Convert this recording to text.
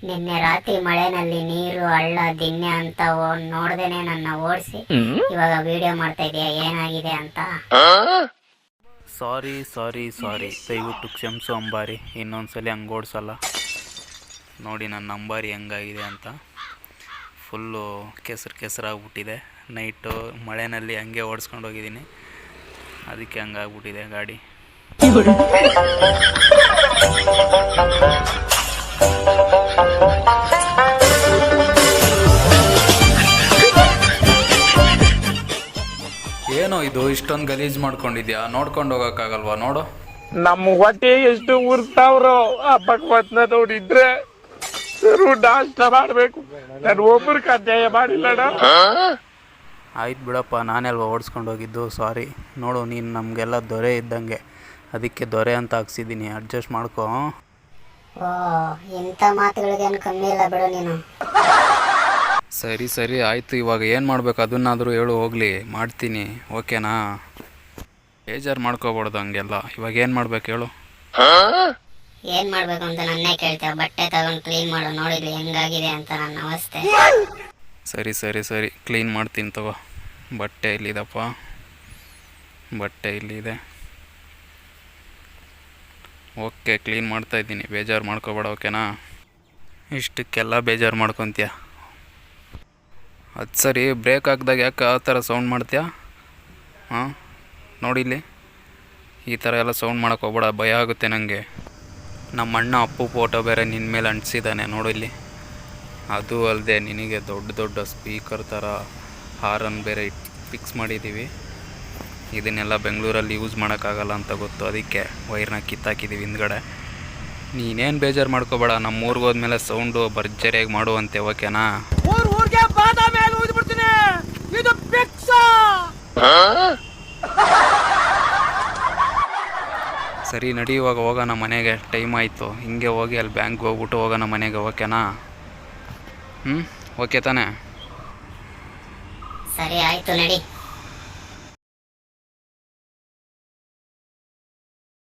ನಿನ್ನೆ ರಾತ್ರಿ ಮಳೆನಲ್ಲಿ ನೀರು ಹಳ್ಳ ದಿಣ್ಣೆ ಅಂತ ನೋಡ್ದೇನೆ ನನ್ನ ಓಡಿಸಿ ಇವಾಗ ವಿಡಿಯೋ ಮಾಡ್ತಾ ಇದೀಯ, ಏನಾಗಿದೆ ಅಂತ? ಸಾರಿ ಸಾರಿ ಸಾರಿ, ದಯವಿಟ್ಟು ಕ್ಷಮಿಸು ಅಂಬಾರಿ. ಇನ್ನೊಂದ್ಸಲಿ ಹಂಗೆ ಓಡಿಸಲ್ಲ. ನೋಡಿ ನನ್ನ ಅಂಬಾರಿ ಹೆಂಗಾಗಿದೆ ಅಂತ. ಫುಲ್ಲು ಕೆಸರಾಗ್ಬಿಟ್ಟಿದೆ. ನೈಟು ಮಳೆಯಲ್ಲಿ ಹಂಗೆ ಓಡಿಸ್ಕೊಂಡು ಹೋಗಿದ್ದೀನಿ, ಅದಕ್ಕೆ ಹಂಗಾಗ್ಬಿಟ್ಟಿದೆ ಗಾಡಿ. ಏನೋ ಇದು ಇಷ್ಟೊಂದು ಗಲೀಜ್ ಮಾಡ್ಕೊಂಡಿದ್ಯಾ? ನೋಡ್ಕೊಂಡು ಹೋಗೋಕ್ಕಾಗಲ್ವಾ? ನೋಡು ನಮ್ಮ ಹೊಟ್ಟೆ ಎಷ್ಟು ಉರ್ತಾವ್ರೋ ಆ ಭಗವತ್ನ ನೋಡಿದ್ರೆ ನಾಷ್ಟ ಮಾಡ್ಬೇಕು. ನಾನು ಒಬ್ಬರಿಗೆ ಅನ್ಯಾಯ ಮಾಡಿಲ್ಲಣ್ಣ. ಆಯ್ತು ಬಿಡಪ್ಪ, ನಾನೆಲ್ವ ಓಡಿಸ್ಕೊಂಡು ಹೋಗಿದ್ದು. ಸಾರಿ. ನೋಡು, ನೀನು ನಮಗೆಲ್ಲ ದೊರೆ ಇದ್ದಂಗೆ, ಅದಕ್ಕೆ ದೊರೆ ಅಂತ ಹಾಕ್ಸಿದ್ದೀನಿ. ಅಡ್ಜಸ್ಟ್ ಮಾಡ್ಕೋ. ಓ, ಇಂಥ ಮಾತುಗಳಿಗೇನು ಕಮ್ಮಿ ಇಲ್ಲ ಬಿಡು ನೀನು. ಸರಿ ಸರಿ ಆಯಿತು. ಇವಾಗ ಏನು ಮಾಡಬೇಕು ಅದನ್ನಾದರೂ ಹೇಳು, ಹೋಗಲಿ ಮಾಡ್ತೀನಿ. ಓಕೆನಾ? ಬೇಜಾರು ಮಾಡ್ಕೋಬಾರ್ದು ಹಂಗೆಲ್ಲ. ಇವಾಗ ಏನು ಮಾಡ್ಬೇಕು ಹೇಳು? ಏನ್ ಮಾಡ್ಬೇಕು ಅಂತ ನನ್ನೇ ಕೇಳ್ತೇವೆ? ಬಟ್ಟೆ ತಗೊಂಡು ಕ್ಲೀನ್ ಮಾಡು, ನೋಡಿದ್ವಿ ಹೆಂಗಾಗಿದೆ ಅಂತ ನನ್ನ ಅವಸ್ಥೆ. ಸರಿ ಸರಿ ಸರಿ, ಕ್ಲೀನ್ ಮಾಡ್ತೀನಿ ತಗೋ. ಬಟ್ಟೆ ಇಲ್ಲಿದಪ್ಪ, ಬಟ್ಟೆ ಇಲ್ಲಿದೆ. ಓಕೆ, ಕ್ಲೀನ್ ಮಾಡ್ತಾಯಿದ್ದೀನಿ. ಬೇಜಾರು ಮಾಡ್ಕೋಬೇಡ, ಓಕೆನಾ? ಇಷ್ಟಕ್ಕೆಲ್ಲ ಬೇಜಾರು ಮಾಡ್ಕೊತೀಯ? ಅದು ಸರಿ, ಬ್ರೇಕ್ ಹಾಕಿದಾಗ ಯಾಕೆ ಆ ಥರ ಸೌಂಡ್ ಮಾಡ್ತೀಯಾ? ಹಾಂ, ನೋಡಿಲ್ಲಿ, ಈ ಥರ ಎಲ್ಲ ಸೌಂಡ್ ಮಾಡೋಕೆ ಹೋಗ್ಬೇಡ, ಭಯ ಆಗುತ್ತೆ ನನಗೆ. ನಮ್ಮ ಅಣ್ಣ ಅಪ್ಪು ಫೋಟೋ ಬೇರೆ ನಿನ್ನ ಮೇಲೆ ಅಂಟಿಸಿದ್ದಾನೆ, ನೋಡಿಲ್ಲಿ. ಅದು ಅಲ್ಲದೆ ನಿನಗೆ ದೊಡ್ಡ ದೊಡ್ಡ ಸ್ಪೀಕರ್ ಥರ ಹಾರನ್ ಬೇರೆ ಫಿಕ್ಸ್ ಮಾಡಿದ್ದೀವಿ. ಇದನ್ನೆಲ್ಲ ಬೆಂಗಳೂರಲ್ಲಿ ಯೂಸ್ ಮಾಡೋಕ್ಕಾಗಲ್ಲ ಅಂತ ಗೊತ್ತು, ಅದಕ್ಕೆ ವೈರ್ನ ಕಿತ್ತಾಕಿದ್ದೀವಿ ಹಿಂದ್ಗಡೆ. ನೀನೇನು ಬೇಜಾರು ಮಾಡ್ಕೋಬೇಡ, ನಮ್ಮ ಊರಿಗೆ ಹೋದ್ಮೇಲೆ ಸೌಂಡು ಭರ್ಜರಿಯಾಗಿ ಮಾಡುವಂತೆ, ಓಕೆನಾ? ಸರಿ ನಡಿ, ಇವಾಗ ಹೋಗೋಣ ಮನೆಗೆ. ಟೈಮ್ ಆಯಿತು. ಹಿಂಗೆ ಹೋಗಿ ಅಲ್ಲಿ ಬ್ಯಾಂಕ್ಗೆ ಹೋಗ್ಬಿಟ್ಟು ಹೋಗೋಣ ಮನೆಗೆ, ಓಕೆನಾ? ಓಕೆ ತಾನೇ? ಸರಿ ಆಯ್ತು, ನಡಿ.